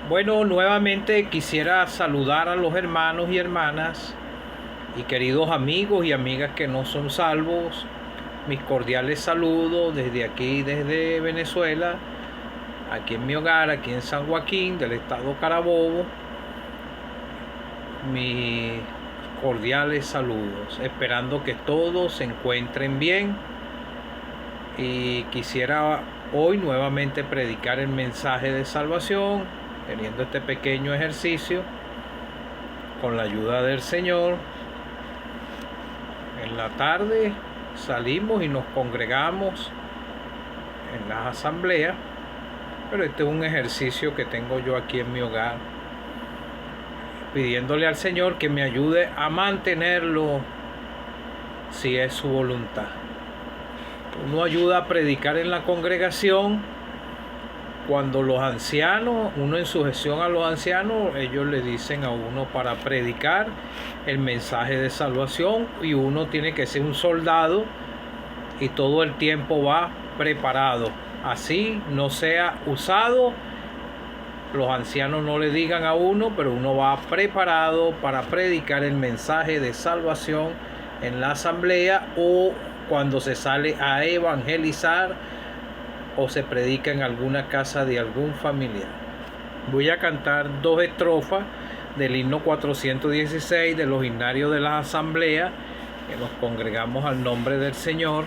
Bueno, nuevamente quisiera saludar a los hermanos y hermanas y queridos amigos y amigas que no son salvos. Mis cordiales saludos desde aquí, desde Venezuela, aquí en mi hogar, aquí en San Joaquín, del estado Carabobo. Mis cordiales saludos, esperando que todos se encuentren bien. Y quisiera hoy nuevamente predicar el mensaje de salvación, teniendo este pequeño ejercicio con la ayuda del Señor. En la tarde salimos y nos congregamos en las asambleas, pero este es un ejercicio que tengo yo aquí en mi hogar, pidiéndole al Señor que me ayude a mantenerlo si es su voluntad. Uno ayuda a predicar en la congregación cuando los ancianos, uno en sujeción a los ancianos, ellos le dicen a uno para predicar el mensaje de salvación, y uno tiene que ser un soldado y todo el tiempo va preparado. Así no sea usado, los ancianos no le digan a uno, pero uno va preparado para predicar el mensaje de salvación en la asamblea o cuando se sale a evangelizar o se predica en alguna casa de algún familiar. Voy a cantar 2 estrofas del himno 416 de los himnarios de las asambleas, que nos congregamos al nombre del Señor.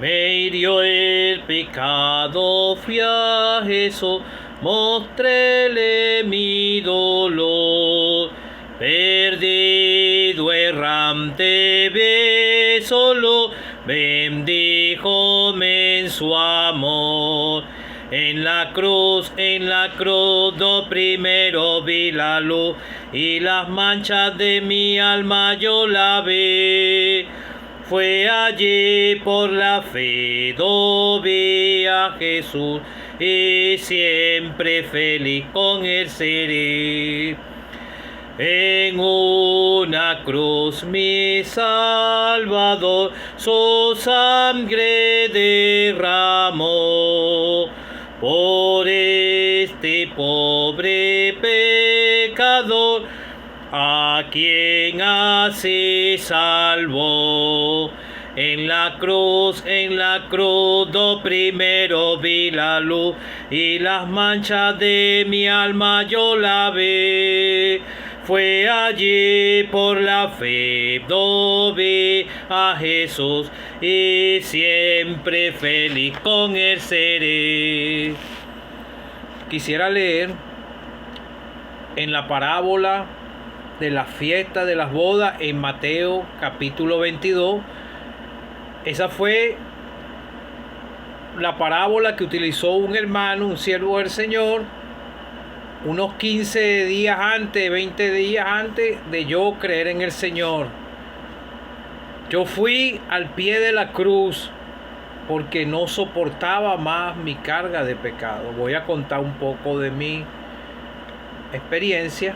Me hirió el pecado, fui a Jesús, mostréle mi dolor. Perdido, errante, ve solo, bendíjome en su amor. En la cruz, no primero vi la luz, y las manchas de mi alma yo la vi. Fue allí por la fe, vi a Jesús, y siempre feliz con él seré. En una cruz mi Salvador su sangre derramó, por este pobre pecador, a quien así salvó. En la cruz, do primero vi la luz, y las manchas de mi alma yo la vi. Fue allí por la fe, do vi a Jesús, y siempre feliz con él seré. Quisiera leer en la parábola de la fiesta de las bodas en Mateo capítulo 22. Esa fue la parábola que utilizó un hermano, un siervo del Señor, unos 15 días antes, 20 días antes de yo creer en el Señor. Yo fui al pie de la cruz porque no soportaba más mi carga de pecado. Voy a contar un poco de mi experiencia,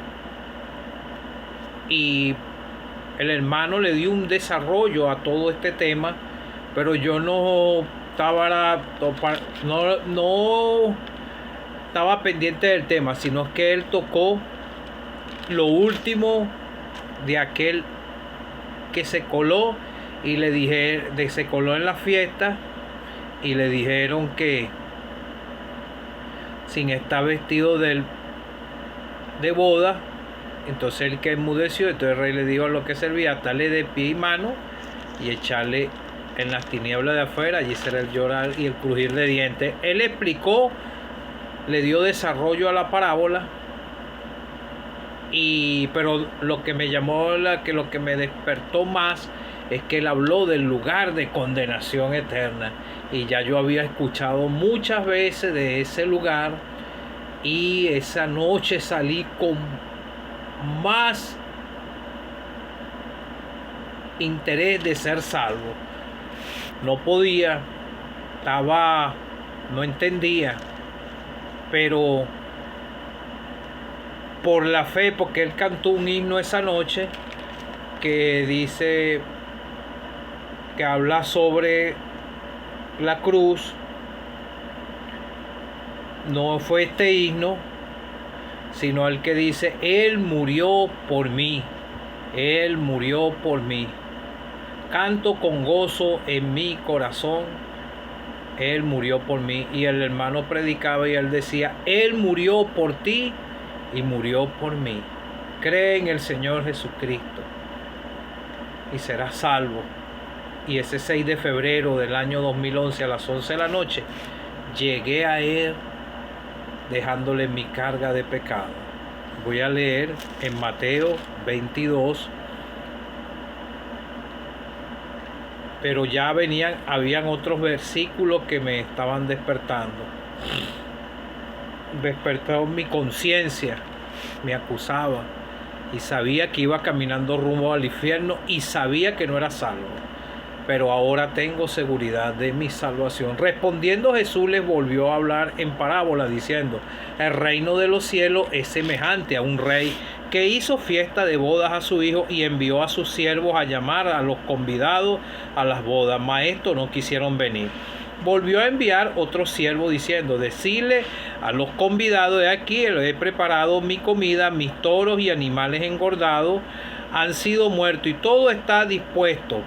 y el hermano le dio un desarrollo a todo este tema, pero yo no estaba pendiente del tema, sino que él tocó lo último de aquel que se coló, y se coló en la fiesta, y le dijeron que sin estar vestido de boda. Entonces él, que enmudeció, entonces el rey le dijo a lo que servía atarle de pie y mano y echarle en las tinieblas de afuera. Allí será el llorar y el crujir de dientes. Él explicó, le dio desarrollo a la parábola, pero lo que me llamó, lo que me despertó más es que él habló del lugar de condenación eterna, y ya yo había escuchado muchas veces de ese lugar, y esa noche salí con más interés de ser salvo. No podía, no entendía, pero por la fe, porque él cantó un himno esa noche que dice, que habla sobre la cruz, no fue este himno, sino el que dice: Él murió por mí, Él murió por mí. Canto con gozo en mi corazón, Él murió por mí. Y el hermano predicaba y él decía: Él murió por ti y murió por mí. Cree en el Señor Jesucristo y serás salvo. Y ese 6 de febrero del año 2011 a las 11 de la noche llegué a Él dejándole mi carga de pecado. Voy a leer en Mateo 22, pero ya habían otros versículos que me estaban despertando. Despertó mi conciencia, me acusaba y sabía que iba caminando rumbo al infierno y sabía que no era salvo. Pero ahora tengo seguridad de mi salvación. Respondiendo Jesús les volvió a hablar en parábola diciendo: el reino de los cielos es semejante a un rey que hizo fiesta de bodas a su hijo y envió a sus siervos a llamar a los convidados a las bodas, mas estos no quisieron venir. Volvió a enviar otro siervo diciendo: decirle a los convidados: he aquí, he preparado mi comida, mis toros y animales engordados han sido muertos y todo está dispuesto.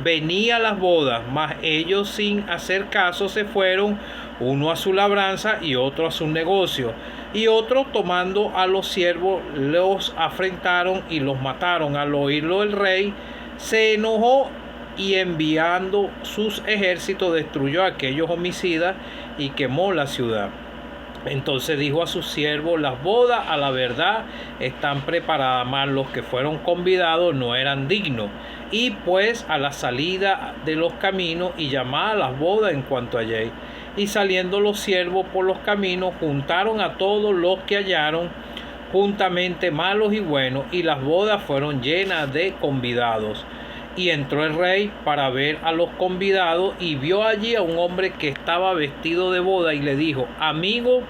Venía a las bodas, mas ellos sin hacer caso se fueron, uno a su labranza y otro a su negocio. Y otros, tomando a los siervos, los afrentaron y los mataron. Al oírlo el rey se enojó y enviando sus ejércitos destruyó a aquellos homicidas y quemó la ciudad. Entonces dijo a sus siervos: las bodas a la verdad están preparadas, mas los que fueron convidados no eran dignos. Y pues a la salida de los caminos y llamad a las bodas en cuanto halléis. Y saliendo los siervos por los caminos, juntaron a todos los que hallaron, juntamente malos y buenos, y las bodas fueron llenas de convidados. Y entró el rey para ver a los convidados y vio allí a un hombre que estaba vestido de boda y le dijo: amigo,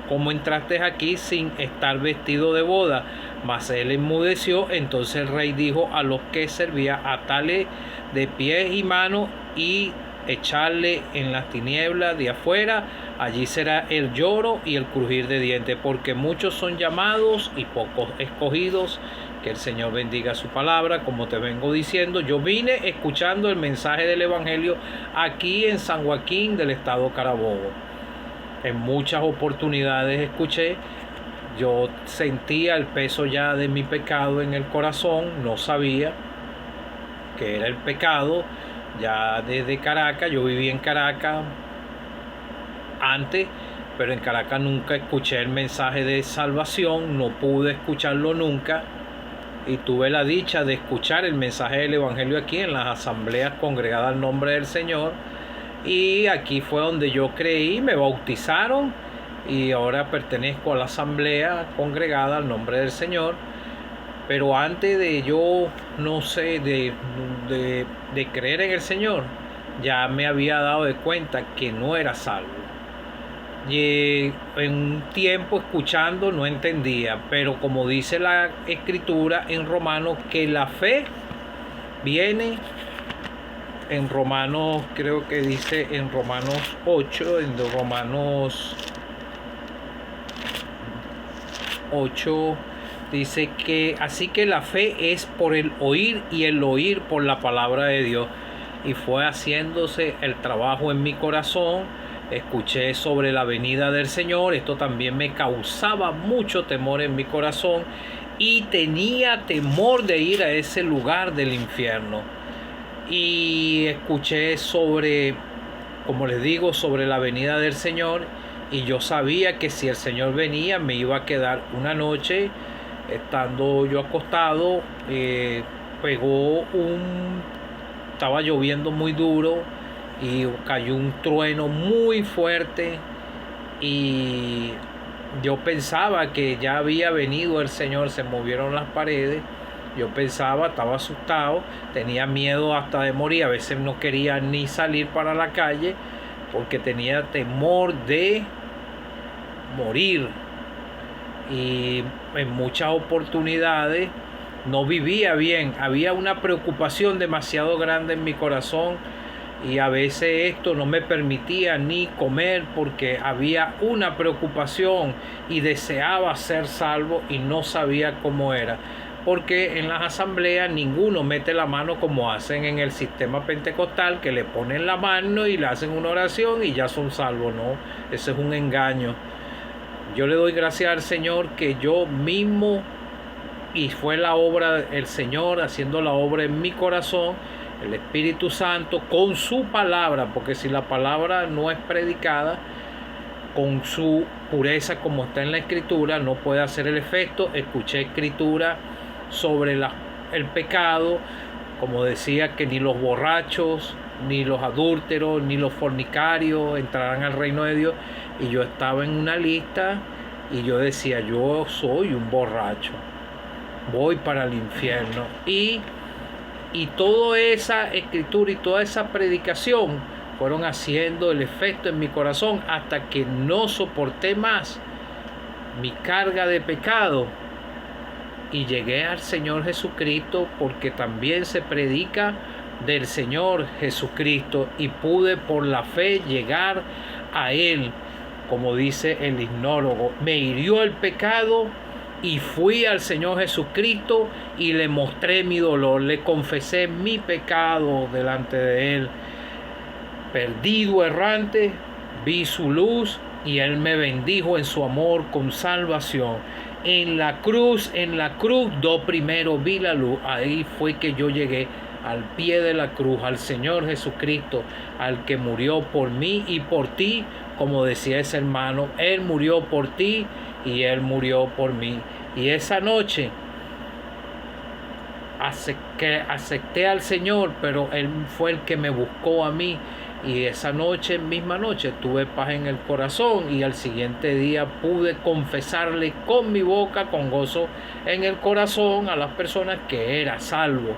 ¿cómo entraste aquí sin estar vestido de boda? Mas él enmudeció. Entonces el rey dijo a los que servía: atale de pies y manos y echarle en las tinieblas de afuera. Allí será el lloro y el crujir de dientes, porque muchos son llamados y pocos escogidos. Que el Señor bendiga su palabra. Como te vengo diciendo, yo vine escuchando el mensaje del Evangelio aquí en San Joaquín del estado Carabobo. En muchas oportunidades escuché. Yo sentía el peso ya de mi pecado en el corazón. No sabía que era el pecado. Ya desde Caracas, yo viví en Caracas antes, pero en Caracas nunca escuché el mensaje de salvación. No pude escucharlo nunca. Y tuve la dicha de escuchar el mensaje del Evangelio aquí en las asambleas congregadas al nombre del Señor. Y aquí fue donde yo creí, me bautizaron y ahora pertenezco a la asamblea congregada al nombre del Señor. Pero antes de yo, no sé, de creer en el Señor, ya me había dado de cuenta que no era salvo. Y en un tiempo escuchando no entendía, pero como dice la escritura en Romanos, que la fe viene en Romanos, creo que dice en Romanos 8, en Romanos 8 dice que así que la fe es por el oír y el oír por la palabra de Dios. Y fue haciéndose el trabajo en mi corazón. Escuché sobre la venida del Señor. Esto también me causaba mucho temor en mi corazón y tenía temor de ir a ese lugar del infierno. Y escuché sobre, como les digo, sobre la venida del Señor, y yo sabía que si el Señor venía me iba a quedar una noche. Estando yo acostado, estaba lloviendo muy duro y cayó un trueno muy fuerte y yo pensaba que ya había venido el Señor. Se movieron las paredes. Yo pensaba, estaba asustado, tenía miedo hasta de morir. A veces no quería ni salir para la calle porque tenía temor de morir. Y en muchas oportunidades no vivía bien. Había una preocupación demasiado grande en mi corazón y a veces esto no me permitía ni comer porque había una preocupación y deseaba ser salvo y no sabía cómo era, porque en las asambleas ninguno mete la mano como hacen en el sistema pentecostal, que le ponen la mano y le hacen una oración y ya son salvos. No, ese es un engaño. Yo le doy gracias al Señor que yo mismo, y fue la obra del Señor haciendo la obra en mi corazón, el Espíritu Santo con su palabra, porque si la palabra no es predicada con su pureza como está en la Escritura, no puede hacer el efecto. Escuché Escritura sobre el pecado, como decía, que ni los borrachos, ni los adúlteros, ni los fornicarios entrarán al reino de Dios, y yo estaba en una lista y yo decía, yo soy un borracho, voy para el infierno. Y toda esa escritura y toda esa predicación fueron haciendo el efecto en mi corazón hasta que no soporté más mi carga de pecado y llegué al Señor Jesucristo, porque también se predica del Señor Jesucristo, y pude por la fe llegar a Él. Como dice el himnólogo, me hirió el pecado y fui al Señor Jesucristo y le mostré mi dolor, le confesé mi pecado delante de Él. Perdido, errante, vi su luz y Él me bendijo en su amor con salvación. En la cruz, do primero vi la luz. Ahí fue que yo llegué al pie de la cruz, al Señor Jesucristo, al que murió por mí y por ti. Como decía ese hermano, Él murió por ti y Él murió por mí. Y esa noche acepté al Señor, pero Él fue el que me buscó a mí. Y esa noche, misma noche, tuve paz en el corazón, y al siguiente día pude confesarle con mi boca, con gozo en el corazón, a las personas que era salvo.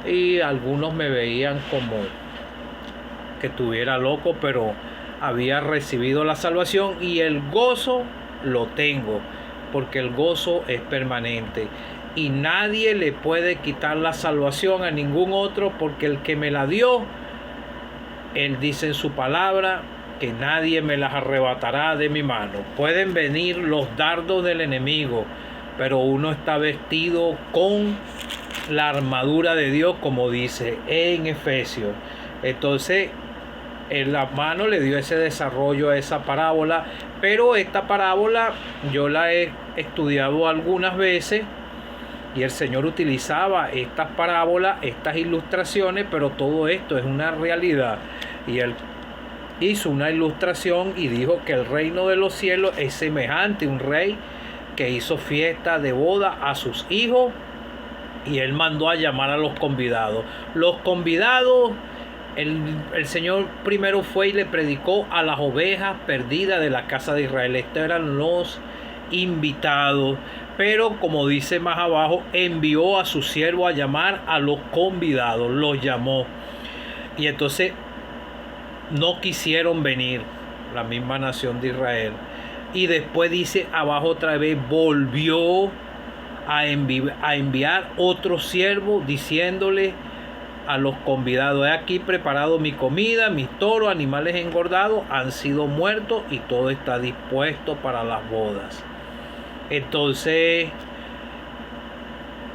Y algunos me veían como que estuviera loco, pero había recibido la salvación, y el gozo lo tengo, porque el gozo es permanente. Y nadie le puede quitar la salvación a ningún otro, porque el que me la dio, Él dice en su palabra que nadie me las arrebatará de mi mano. Pueden venir los dardos del enemigo, pero uno está vestido con la armadura de Dios, como dice en Efesios. Entonces, en la mano le dio ese desarrollo a esa parábola, pero esta parábola yo la he estudiado algunas veces, y el Señor utilizaba estas parábolas, estas ilustraciones, pero todo esto es una realidad. Y Él hizo una ilustración y dijo que el reino de los cielos es semejante a un rey que hizo fiesta de boda a sus hijos, y Él mandó a llamar a los convidados. Los convidados, el Señor primero fue y le predicó a las ovejas perdidas de la casa de Israel. Estos eran los invitados. Pero como dice más abajo, envió a su siervo a llamar a los convidados, los llamó. Y entonces no quisieron venir, la misma nación de Israel. Y después dice abajo otra vez, volvió a enviar otro siervo diciéndole a los convidados, he aquí preparado mi comida, mis toros, animales engordados han sido muertos y todo está dispuesto para las bodas. Entonces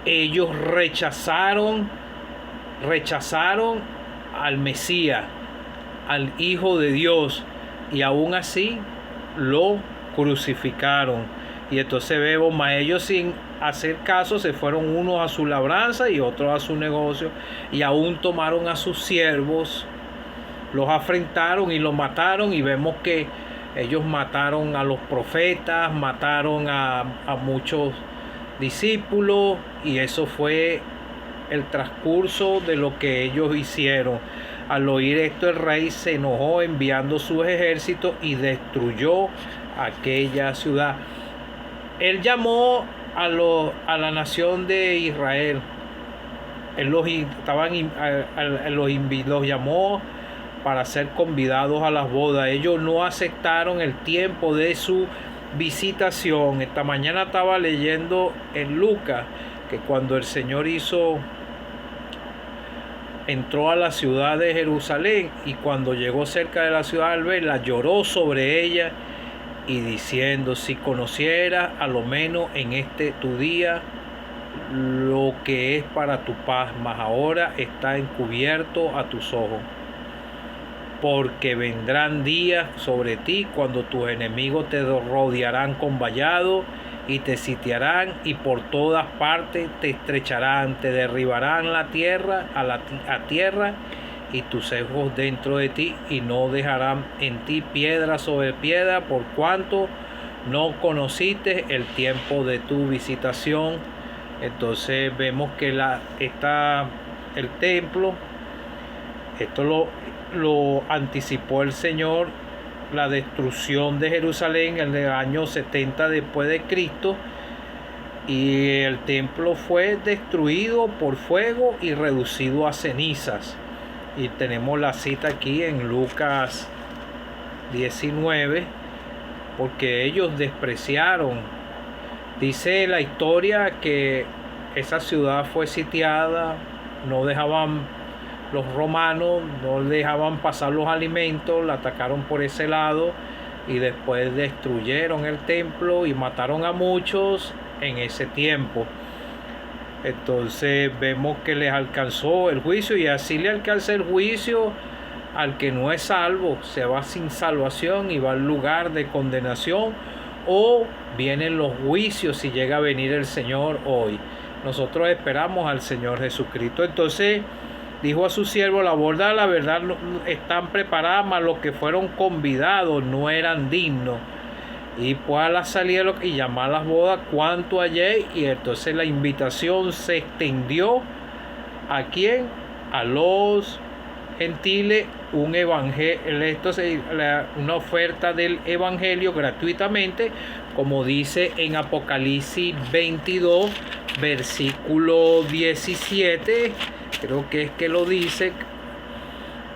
ellos rechazaron al Mesías, al Hijo de Dios, y aún así lo crucificaron. Y entonces vemos, mas ellos sin hacer caso se fueron unos a su labranza y otros a su negocio, y aún tomaron a sus siervos, los afrentaron y los mataron. Y vemos que ellos mataron a los profetas, mataron a muchos discípulos, y eso fue el transcurso de lo que ellos hicieron. Al oír esto, el rey se enojó enviando sus ejércitos y destruyó aquella ciudad. Él llamó a la nación de Israel. Él los llamó para ser convidados a las bodas. Ellos no aceptaron el tiempo de su visitación. Esta mañana estaba leyendo en Lucas que cuando el Señor hizo entró a la ciudad de Jerusalén, y cuando llegó cerca de la ciudad al verla, lloró sobre ella, y diciendo: si conociera a lo menos en este tu día lo que es para tu paz, mas ahora está encubierto a tus ojos. Porque vendrán días sobre ti cuando tus enemigos te rodearán con vallado y te sitiarán, y por todas partes te estrecharán, te derribarán la tierra a tierra, y tus ojos dentro de ti, y no dejarán en ti piedra sobre piedra, por cuanto no conociste el tiempo de tu visitación. Entonces vemos que el templo, esto lo anticipó el Señor, la destrucción de Jerusalén en el año 70 después de Cristo, y el templo fue destruido por fuego y reducido a cenizas. Y tenemos la cita aquí en Lucas 19, porque ellos despreciaron. Dice la historia que esa ciudad fue sitiada, los romanos no dejaban pasar los alimentos, la atacaron por ese lado, y después destruyeron el templo y mataron a muchos en ese tiempo. Entonces vemos que les alcanzó el juicio, y así le alcanza el juicio al que no es salvo. Se va sin salvación y va al lugar de condenación, o vienen los juicios si llega a venir el Señor hoy. Nosotros esperamos al Señor Jesucristo. Entonces dijo a su siervo: la boda de la verdad están preparadas, mas los que fueron convidados no eran dignos. Y pues a la salida y llamar a las bodas cuanto hallé. Y entonces la invitación se extendió ¿a quién? A los gentiles. Un evangelio, una oferta del evangelio gratuitamente, como dice en Apocalipsis 22 versículo 17, creo que es que lo dice.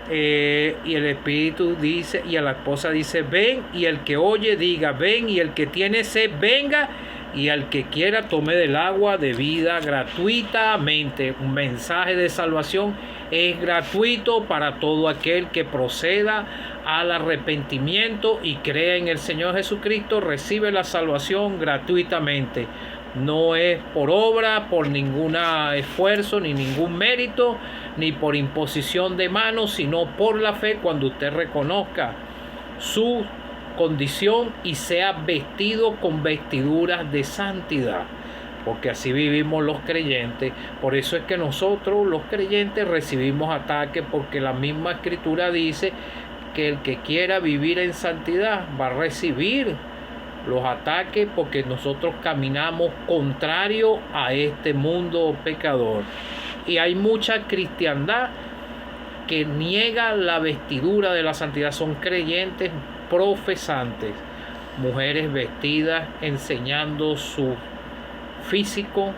Y el Espíritu dice, y a la esposa dice: ven, y el que oye diga: ven, y el que tiene sed venga, y al que quiera tome del agua de vida gratuitamente. Un mensaje de salvación es gratuito para todo aquel que proceda al arrepentimiento y crea en el Señor Jesucristo. Recibe la salvación gratuitamente. No es por obra, por ningún esfuerzo, ni ningún mérito, ni por imposición de manos, sino por la fe, cuando usted reconozca su condición y sea vestido con vestiduras de santidad, porque así vivimos los creyentes. Por eso es que nosotros los creyentes recibimos ataques, porque la misma Escritura dice que el que quiera vivir en santidad va a recibir los ataques, porque nosotros caminamos contrario a este mundo pecador. Y hay mucha cristiandad que niega la vestidura de la santidad. Son creyentes profesantes, mujeres vestidas enseñando su físico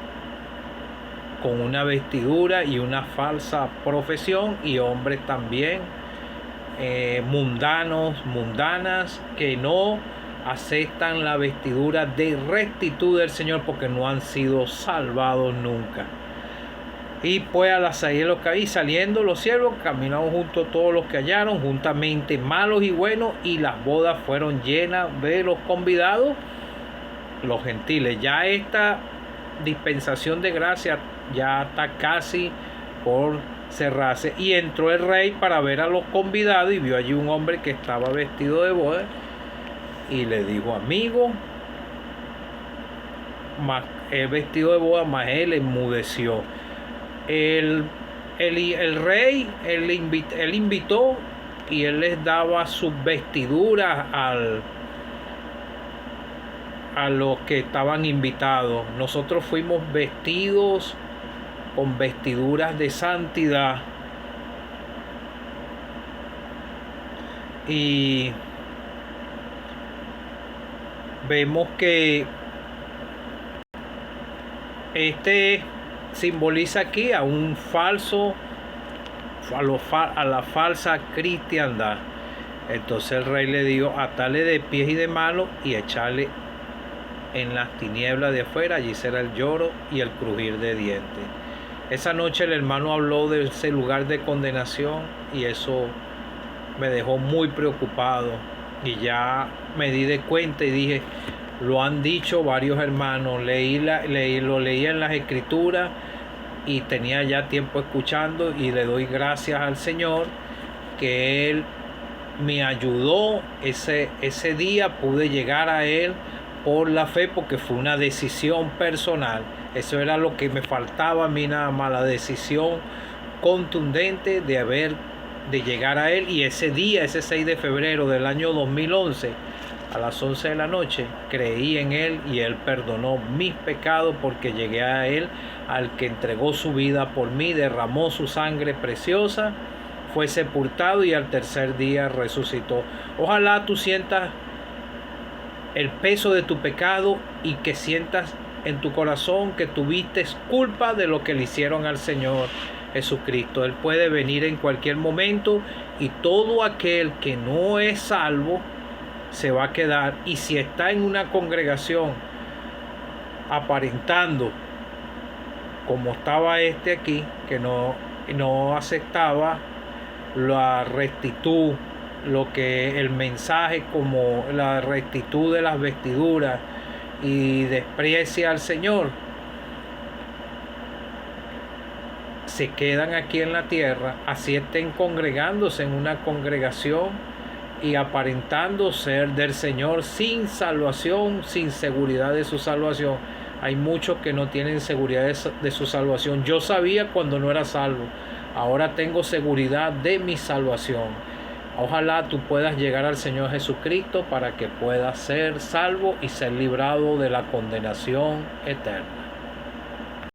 con una vestidura y una falsa profesión, y hombres también mundanas, que no aceptan la vestidura de rectitud del Señor, porque no han sido salvados nunca. Y pues a la salida los que saliendo los siervos, caminaron junto a todos los que hallaron, juntamente malos y buenos, y las bodas fueron llenas de los convidados, los gentiles. Ya esta dispensación de gracia ya está casi por cerrarse. Y entró el rey para ver a los convidados, y vio allí un hombre que estaba vestido de boda, y le dijo: amigo, el vestido de boda, mas él enmudeció. El rey, él invitó, y él les daba sus vestiduras a los que estaban invitados. Nosotros fuimos vestidos con vestiduras de santidad, y vemos que simboliza aquí a un falso, a la falsa cristiandad. Entonces el rey le dijo: atale de pies y de manos y echarle en las tinieblas de afuera, allí será el lloro y el crujir de dientes. Esa noche el hermano habló de ese lugar de condenación y eso me dejó muy preocupado. Y ya me di de cuenta y dije, lo han dicho varios hermanos, lo leí en las escrituras y tenía ya tiempo escuchando, y le doy gracias al Señor que Él me ayudó. Ese día pude llegar a Él por la fe, porque fue una decisión personal. Eso era lo que me faltaba a mí nada más, la decisión contundente de llegar a Él. Y ese día, ese 6 de febrero del año 2011, a las 11 de la noche, creí en Él y Él perdonó mis pecados, porque llegué a Él, al que entregó su vida por mí, derramó su sangre preciosa, fue sepultado y al tercer día resucitó. Ojalá tú sientas el peso de tu pecado y que sientas en tu corazón que tuviste culpa de lo que le hicieron al Señor Jesucristo. Él puede venir en cualquier momento y todo aquel que no es salvo se va a quedar. Y si está en una congregación aparentando como estaba este aquí, que no aceptaba la rectitud, lo que el mensaje, como la rectitud de las vestiduras, y desprecia al Señor, se quedan aquí en la tierra, así estén congregándose en una congregación y aparentando ser del Señor, sin salvación, sin seguridad de su salvación. Hay muchos que no tienen seguridad de su salvación. Yo sabía cuando no era salvo, ahora tengo seguridad de mi salvación. Ojalá tú puedas llegar al Señor Jesucristo para que puedas ser salvo y ser librado de la condenación eterna.